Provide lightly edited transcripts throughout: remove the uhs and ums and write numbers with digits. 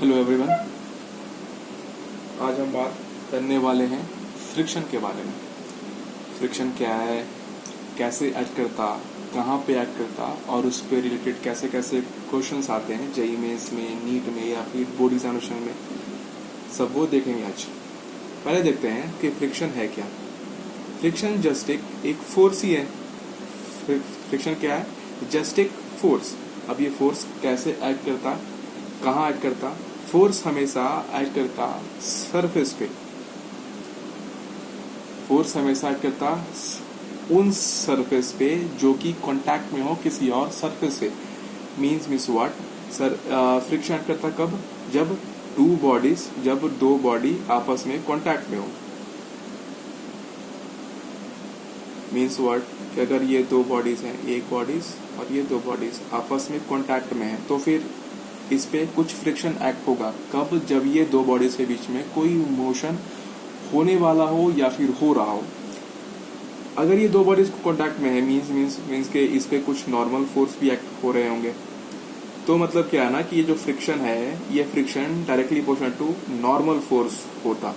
Hello everyone, आज हम बात करने वाले हैं फ्रिक्शन के बारे में। फ्रिक्शन क्या है, कैसे ऐड करता, कहाँ पे ऐड करता और उस पे रिलेटेड कैसे कैसे क्वेश्चंस आते हैं जेईई मेंस में, नीट में या फिर बोर्ड एग्जामिनेशन में, सब वो देखेंगे आज। पहले देखते हैं कि फ्रिक्शन है क्या। फ्रिक्शन जस्ट एक फोर्स ही है। फ्रिक्शन क्या है? जस्ट एक फोर्स। अब ये फोर्स कैसे ऐड करता, कहाँ ऐड करता? फोर्स हमेशा ऐड करता सरफेस पे। फोर्स हमेशा ऐड करता उन सरफेस पे जो कि कांटेक्ट में हो किसी और सरफेस से। Means what? फ्रिक्शन ऐड करता कब? जब दो बॉडी आपस में कांटेक्ट में हो। Means what? कि अगर ये दो बॉडीज हैं, एक बॉडीज और ये दो बॉडीज आपस में कांटेक्ट में है, तो फिर इस पे कुछ फ्रिक्शन एक्ट होगा। कब? जब ये दो बॉडीज के बीच में कोई मोशन होने वाला हो या फिर हो रहा हो। अगर ये दो बॉडीज कांटेक्ट में है मीन्स के इस पे कुछ नॉर्मल फोर्स भी एक्ट हो रहे होंगे। तो मतलब क्या है ना कि ये जो फ्रिक्शन है, ये friction directly proportional to normal force होता।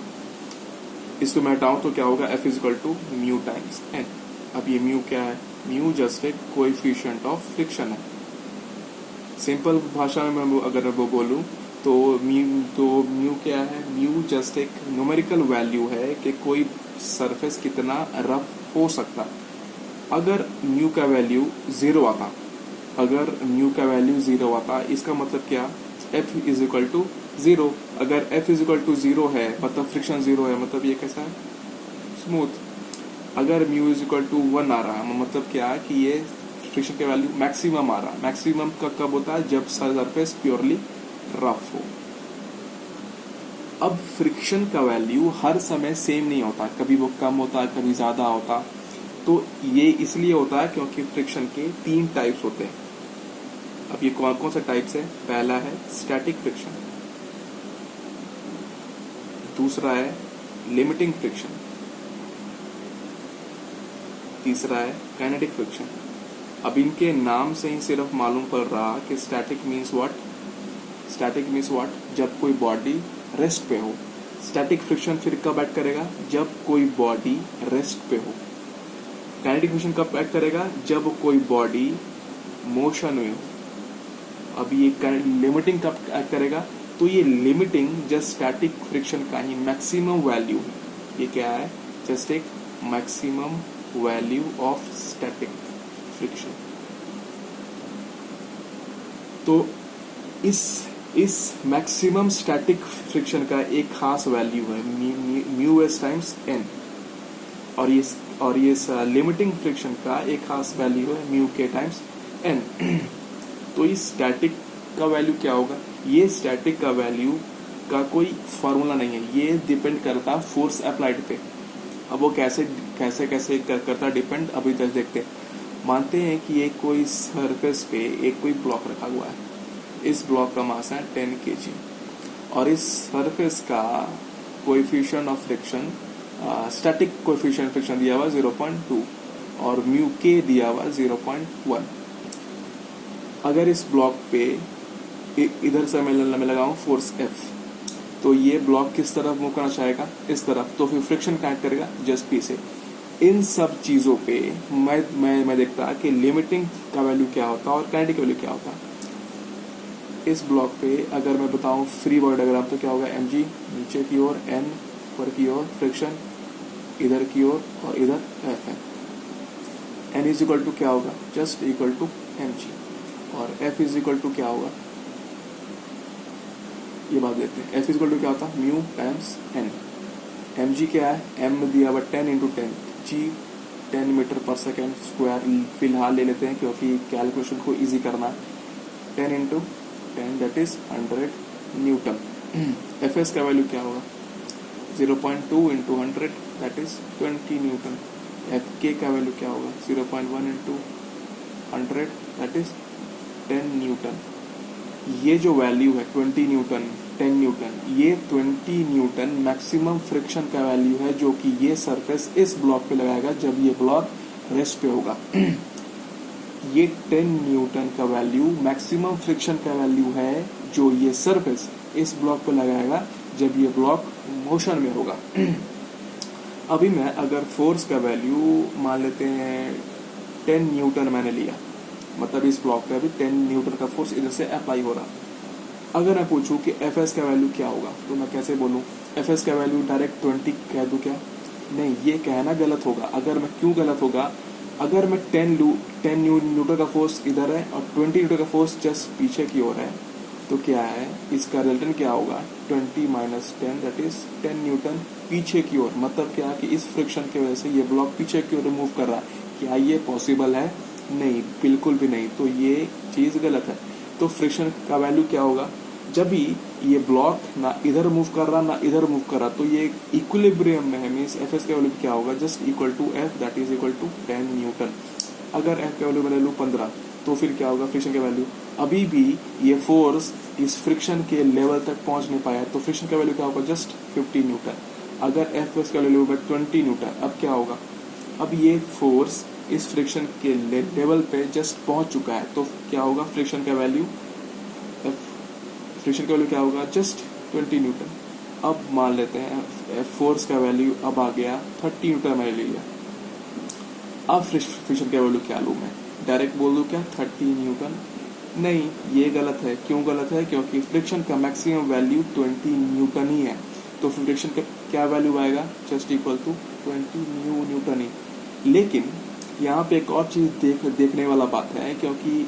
इसको मैं हटाऊं तो क्या होगा? F is equal to mu times N। अब ये म्यू क्या है? म्यू जस्ट एक कोएफिशिएंट ऑफ फ्रिक्शन है। सिंपल भाषा में अगर वो बोलूं तो म्यू क्या है? म्यू जस्ट एक न्यूमेरिकल वैल्यू है कि कोई सरफेस कितना रफ हो सकता। अगर म्यू का वैल्यू जीरो आता, इसका मतलब क्या? F is equal to zero. अगर F is equal to zero है मतलब फ्रिक्शन जीरो है, मतलब ये कैसा है? स्मूथ। अगर म्यू इज इक्वल टू 1 आ रहा है, मतलब क्या है कि ये फ्रिक्शन के वैल्यू मैक्सिमम आ रहा है। मैक्सिमम का कब होता है? जब सरफेस प्योरली रफ हो। अब फ्रिक्शन का वैल्यू हर समय सेम नहीं होता, कभी वो कम होता है, कभी ज्यादा होता। तो ये इसलिए होता है क्योंकि फ्रिक्शन के 3 टाइप्स होते हैं। अब ये कौन कौन से टाइप्स है? पहला है स्टैटिक फ्रिक्शन, दूसरा है लिमिटिंग फ्रिक्शन, तीसरा है काइनेटिक फ्रिक्शन। अब इनके नाम से ही सिर्फ मालूम पड़ रहा कि स्टैटिक मीन्स व्हाट? जब कोई बॉडी रेस्ट पे हो। स्टैटिक फ्रिक्शन फिर कब एक्ट करेगा? जब कोई बॉडी रेस्ट पे हो। काइनेटिक फ्रिक्शन कब एक्ट करेगा? जब कोई बॉडी मोशन में हो। अब ये लिमिटिंग कब एक्ट करेगा? तो ये लिमिटिंग जस्ट स्टैटिक फ्रिक्शन का ही मैक्सिमम वैल्यू है। ये क्या है? जस्ट एक maximum value of static friction. तो इस मैक्सिमम स्टैटिक फ्रिक्शन का एक खास वैल्यू है म्यू एस टाइम्स एन, और ये लिमिटिंग फ्रिक्शन का एक खास वैल्यू है म्यू के टाइम्स एन। तो इस स्टैटिक का वैल्यू क्या होगा? ये स्टैटिक का वैल्यू का कोई फॉर्मूला नहीं है, ये डिपेंड करता फोर्स अप्लाइड पे। अब वो कैसे करता डिपेंड, अभी तक देखते हैं। मानते हैं कि ये कोई सरफेस पे एक कोई ब्लॉक रखा हुआ है। इस ब्लॉक का मास है 10 kg और इस सरफेस का coefficient of friction, static coefficient friction दिया हुआ 0.2 और म्यू के दिया हुआ 0.1। अगर इस ब्लॉक पे इधर से मैं लगाऊं फोर्स F, तो ये ब्लॉक किस तरफ मूव करना चाहेगा? इस तरफ। तो फिर फ्रिक्शन कनेक्ट करेगा जस्ट पी से। इन सब चीजों पे मैं देखता कि लिमिटिंग का वैल्यू क्या होता और काइनेटिक का वैल्यू क्या होता। इस ब्लॉक पे अगर मैं बताऊं फ्री बॉडी डायग्राम, तो क्या होगा? mg नीचे की ओर, n ऊपर की ओर, फ्रिक्शन इधर की ओर और इधर F है। n इज इक्वल टू क्या होगा? जस्ट इक्वल टू mg और F इज इक्वल टू क्या होगा? ये बात देखते हैं। F इज इक्वल टू क्या होता? Mu times n। mg क्या है? m दिया हुआ 10 into 10, g 10 metre per second square फिलहाल ले लेते हैं क्योंकि कैलकुलेशन को इजी करना। 10 into 10 that is 100 Newton. Fs का वैल्यू क्या होगा? 0.2 into 100 that is 20 Newton. Fk का वैल्यू क्या होगा? 0.1 इंटू 100 दैट इज 10 न्यूटन। ये जो वैल्यू है 20 न्यूटन, 10 न्यूटन, ये 20 न्यूटन मैक्सिमम फ्रिक्शन का वैल्यू है जो कि ये सरफेस इस ब्लॉक पे लगाएगा जब ये ब्लॉक रेस्ट पे होगा। ये 10 न्यूटन का वैल्यू मैक्सिमम फ्रिक्शन का वैल्यू है जो ये सरफेस इस ब्लॉक पर लगाएगा जब ये ब्लॉक मोशन में होगा। अभी मैं अगर फोर्स का वैल्यू मान लेते हैं 10 न्यूटन मैंने लिया, मतलब इस ब्लॉक पे अभी 10 न्यूटन का फोर्स इधर से अप्लाई हो रहा। अगर मैं पूछूं कि एफ एस का वैल्यू क्या होगा तो मैं कैसे बोलूं? एफ एस का वैल्यू डायरेक्ट 20 कह दूं क्या? नहीं, ये कहना गलत होगा। अगर मैं क्यों गलत होगा? अगर मैं 10 न्यूटन का फोर्स इधर है और 20 न्यूटन का फोर्स जस्ट पीछे की ओर है तो क्या है, इसका रिजल्टेंट क्या होगा? 20 माइनस 10 दैट इज 10 न्यूटन पीछे की ओर। मतलब क्या कि इस फ्रिक्शन की वजह से ये ब्लॉक पीछे की ओर मूव कर रहा है। क्या ये पॉसिबल है? नहीं, बिल्कुल भी नहीं। तो ये चीज गलत है। तो फ्रिक्शन का वैल्यू क्या होगा? जब भी ये ब्लॉक ना इधर मूव कर रहा ना इधर मूव कर रहा तो ये इक्विलिब्रियम में है। मीन्स एफ एस का वैल्यू क्या होगा? Just equal to F that is equal to 10 newton. अगर एफ का वैल्यू मैं ले लूँ 15 तो फिर क्या होगा फ्रिक्शन का वैल्यू? अभी भी ये फोर्स इस फ्रिक्शन के लेवल तक पहुंच नहीं पाया तो फ्रिक्शन का वैल्यू क्या होगा? Just 50 Newton. अगर एफ एस का वैल्यू होगा 20 न्यूटन, अब क्या होगा? अब ये फोर्स इस फ्रिक्शन के लेवल पे जस्ट पहुंच चुका है तो क्या होगा फ्रिक्शन का वैल्यू? फ्रिक्शन का वैल्यू क्या होगा? Just 20 Newton. अब मान लेते हैं फोर्स का वैल्यू अब आ गया 30 न्यूटन मैंने ले लिया। अब फ्रिक्शन का वैल्यू क्या लूँ मैं? डायरेक्ट बोल दूँ क्या 30 न्यूटन? नहीं, ये गलत है। क्यों गलत है? क्योंकि फ्रिक्शन का मैक्सिमम वैल्यू 20 न्यूटन ही है। तो फ्रिक्शन का क्या वैल्यू आएगा? जस्ट इक्वल टू 20 न्यूटन ही। लेकिन यहाँ पे एक और चीज देखने वाला बात है, क्योंकि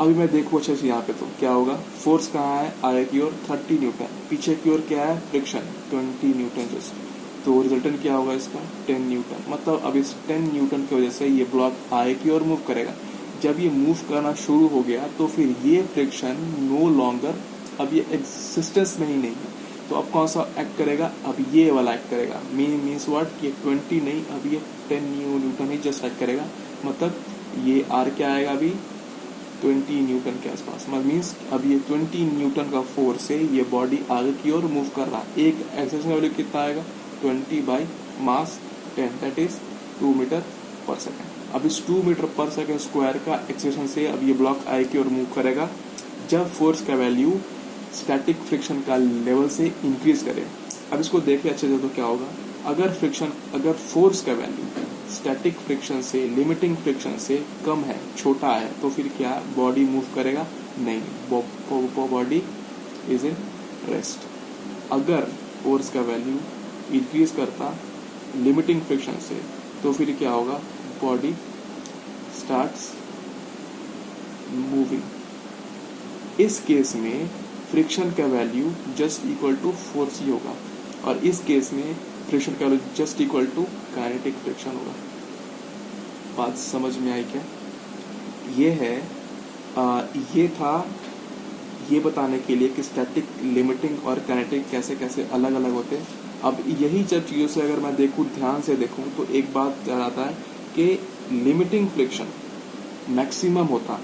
अभी मैं देखूँ अच्छे से यहाँ पे तो क्या होगा? फोर्स कहाँ है? आगे की ओर 30 न्यूटन, पीछे की ओर क्या है? Friction 20 Newton just. तो रिजल्टेंट क्या होगा इसका? 10 न्यूटन। मतलब अब इस 10 न्यूटन की वजह से ये ब्लॉक आगे की ओर मूव करेगा। जब ये मूव करना शुरू हो गया तो फिर ये फ्रिक्शन नो लॉन्गर अब ये एग्जिस्टेंस में ही नहीं है। तो अब कौन सा एक्ट करेगा? अब ये वाला एक्ट करेगा। मीन्स व्हाट कि 20 नहीं, अब ये 10 न्यूटन ही जस्ट एक्ट करेगा। मतलब ये आर क्या आएगा? अभी 20 न्यूटन के आसपास। मतलब मीन्स अब ये 20 न्यूटन का फोर्स से ये बॉडी आगे की ओर मूव कर रहा है। एक एक्सेलेरेशन का वैल्यू कितना आएगा? 20 by mass 10 that is 2 metre per second. अब इस 2 मीटर पर सेकेंड स्क्वायर का एक्सेलेरेशन से अब ये ब्लॉक आगे की ओर मूव करेगा जब फोर्स का वैल्यू स्टैटिक फ्रिक्शन का लेवल से इंक्रीज करे। अब इसको देखें अच्छे से तो क्या होगा? अगर फोर्स का वैल्यू स्टैटिक फ्रिक्शन से, लिमिटिंग फ्रिक्शन से कम है, छोटा है, तो फिर क्या बॉडी मूव करेगा? नहीं, बॉडी इज इन रेस्ट। अगर फोर्स का वैल्यू इंक्रीज करता लिमिटिंग फ्रिक्शन से तो फिर क्या होगा? Body starts moving. इस केस में फ्रिक्शन का value just equal to force ही होगा और इस केस में फ्रिक्शन का value just equal to kinetic friction होगा। बात समझ में आई क्या? ये है ये था ये बताने के लिए कि स्टैटिक, लिमिटिंग और काइनेटिक कैसे कैसे अलग अलग होते हैं। अब यही जब चीज़ों से अगर मैं देखूँ, ध्यान से देखूँ तो एक बात याद आता है कि लिमिटिंग फ्रिक्शन मैक्सिमम होता,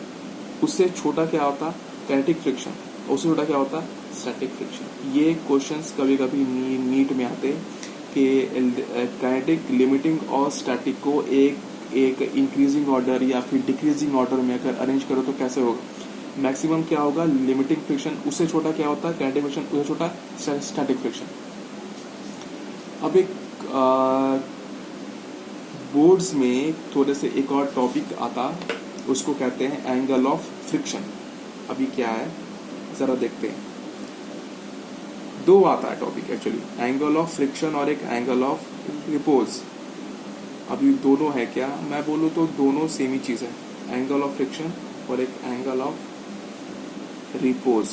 उससे छोटा क्या होता? काइनेटिक फ्रिक्शन, उससे छोटा क्या होता? Static friction. ये क्वेश्चंस कभी कभी नीट में आते कि काइनेटिक, लिमिटिंग और स्टैटिक को एक इंक्रीजिंग ऑर्डर या फिर डिक्रीजिंग ऑर्डर में अगर अरेंज करो तो कैसे होगा? मैक्सिमम क्या होगा? लिमिटिंग फ्रिक्शन, उससे छोटा क्या होता है? काइनेटिक फ्रिक्शन, उससे छोटा स्टैटिक फ्रिक्शन। अब एक बोर्ड्स में थोड़े से एक और टॉपिक आता, उसको कहते हैं एंगल ऑफ फ्रिक्शन। अभी क्या है जरा देखते हैं। दो आता है topic actually, angle of friction और एक एंगल ऑफ रिपोज। अभी दोनों है क्या? मैं बोलूँ तो दोनों सेम ही चीज है, एंगल ऑफ फ्रिक्शन और एक एंगल ऑफ रिपोज।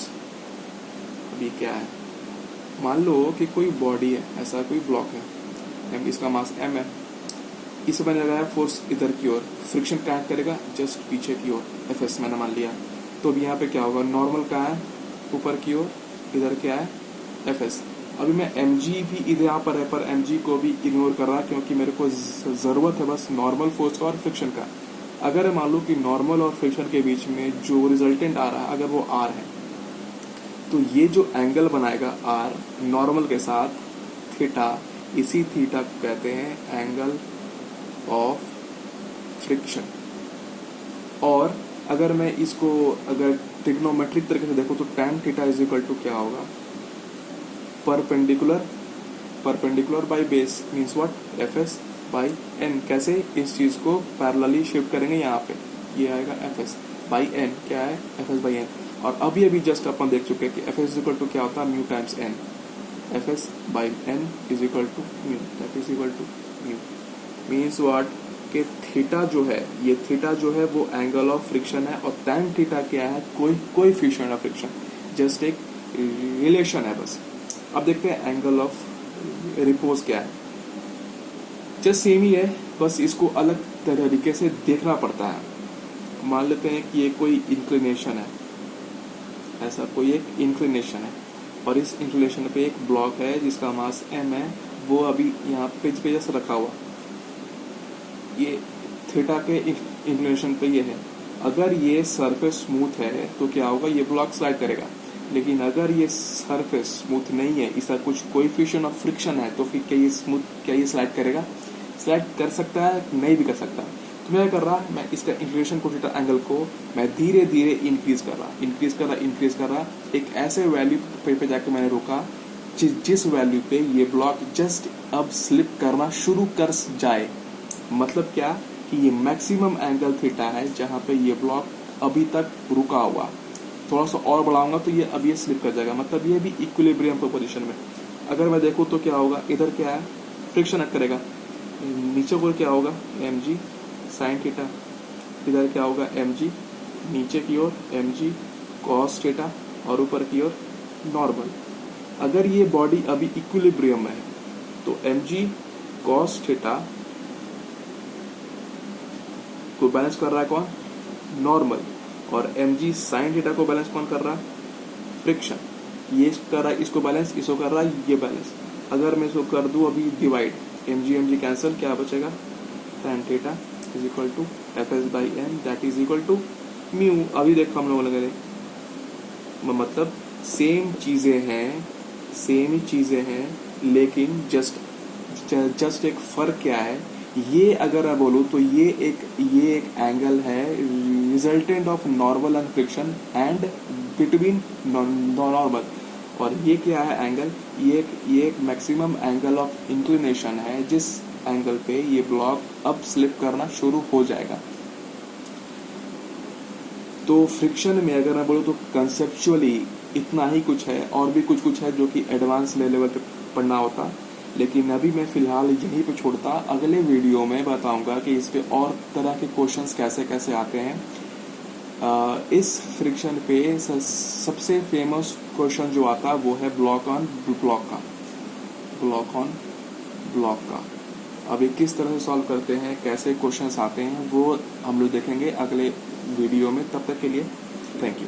अभी क्या है, मान लो कि कोई बॉडी है, ऐसा कोई ब्लॉक है, इसका मास m है, इस मैंने लगाया फोर्स इधर की ओर, फ्रिक्शन क्या करेगा? जस्ट पीछे की ओर, Fs मैंने मान लिया। तो अभी यहाँ पे क्या होगा? नॉर्मल क्या है? ऊपर की ओर, इधर क्या है? Fs। अभी मैं mg भी इधर यहाँ पर है, पर mg को भी इग्नोर कर रहा क्योंकि मेरे को जरूरत है बस नॉर्मल फोर्स का और फ्रिक्शन का। अगर मान लो कि नॉर्मल और फ्रिक्शन के बीच में जो रिजल्टेंट आ रहा है अगर वो r है तो ये जो एंगल बनाएगा r नॉर्मल के साथ थीटा, इसी थीटा को कहते हैं एंगल ऑफ फ्रिक्शन। और अगर मैं इसको अगर ट्रिग्नोमेट्रिक तरीके से देखो तो tan theta is equal to क्या होगा, perpendicular by base means what, F S by N. कैसे इस चीज को पैरेलली शिफ्ट करेंगे, यहाँ पे ये आएगा एफ एस बाई एन, क्या है एफ एस बाई एन। और अभी जस्ट अपन देख चुके हैं कि F S is equal to क्या होता है, mu times N, F S by N is equal to mu, that is equal to mu. Means what कि थीटा जो है, ये थीटा जो है वो एंगल ऑफ फ्रिक्शन है, और tan थीटा क्या है, कोएफिशिएंट ऑफ फ्रिक्शन, जस्ट एक रिलेशन है बस। अब देखते हैं एंगल ऑफ रिपोज क्या है, जस्ट सेम ही है, बस इसको अलग तरीके से देखना पड़ता है। मान लेते हैं कि ये कोई इंक्लिनेशन है, ऐसा कोई एक इंक्लिनेशन है, और इस इंक्लिनेशन पे एक ब्लॉक है जिसका मास m है, वो अभी यहाँ पे जैसे रखा हुआ, ये थीटा के इंक्लिनेशन पे ये है। अगर ये सरफेस स्मूथ है तो क्या होगा, ये ब्लॉक स्लाइड करेगा। लेकिन अगर ये सरफेस स्मूथ नहीं है, इसका कुछ कोएफिशिएंट ऑफ फ्रिक्शन है, तो फिर क्या ये स्लाइड करेगा, स्लाइड कर सकता है, नहीं भी कर सकता। तो मैं क्या कर रहा, मैं इसका इंक्लिनेशन को, थीटा एंगल को मैं धीरे धीरे इंक्रीज कर रहा, एक ऐसे वैल्यू पे जाके मैंने रोका जिस वैल्यू पे ये ब्लॉक जस्ट अब स्लिप करना शुरू कर जाए। मतलब क्या कि ये मैक्सिमम एंगल थीटा है जहां पे ये ब्लॉक अभी तक रुका हुआ, थोड़ा सा और बढ़ाऊंगा तो ये अब ये स्लिप कर जाएगा, मतलब ये भी इक्विलिब्रियम पोजीशन में। अगर मैं देखूँ तो क्या होगा, इधर क्या है, फ्रिक्शन एक्ट करेगा, नीचे को क्या होगा mg साइन थीटा, इधर क्या होगा mg नीचे की ओर mg कॉस थीटा, और ऊपर की ओर नॉर्मल। अगर ये बॉडी अभी इक्विलिब्रियम में है तो mg कॉस थीटा को बैलेंस कर रहा है कौन, नॉर्मल, और mg साइन थीटा को बैलेंस कौन कर रहा है, फ्रिक्शन। ये कर रहा है इसको बैलेंस, इसको कर रहा है ये बैलेंस। अगर मैं इसको कर दूं अभी डिवाइड, mg कैंसिल, क्या बचेगा, tan theta is equal to F S by N, that is equal to mu. अभी देखो हम लोग लगे, मतलब सेम ही चीजें हैं, लेकिन जस्ट एक फर्क क्या है, ये अगर मैं बोलूँ तो ये एक एंगल है resultant of normal and friction and between normal, और ये क्या है एंगल, ये एक मैक्सिमम एंगल ऑफ इंक्लिनेशन है जिस एंगल पे ये ब्लॉक अब स्लिप करना शुरू हो जाएगा। तो फ्रिक्शन में अगर मैं बोलूँ तो कंसेप्चुअली इतना ही कुछ है, और भी कुछ है जो कि एडवांस लेवल पे पढ़ना होता, लेकिन अभी मैं फिलहाल यहीं पे छोड़ता। अगले वीडियो में बताऊंगा कि इस पे और तरह के क्वेश्चंस कैसे आते हैं। इस फ्रिक्शन पे सबसे फेमस क्वेश्चन जो आता है वो है ब्लॉक ऑन ब्लॉक का। अभी किस तरह से सॉल्व करते हैं, कैसे क्वेश्चंस आते हैं, वो हम लोग देखेंगे अगले वीडियो में। तब तक के लिए थैंक यू।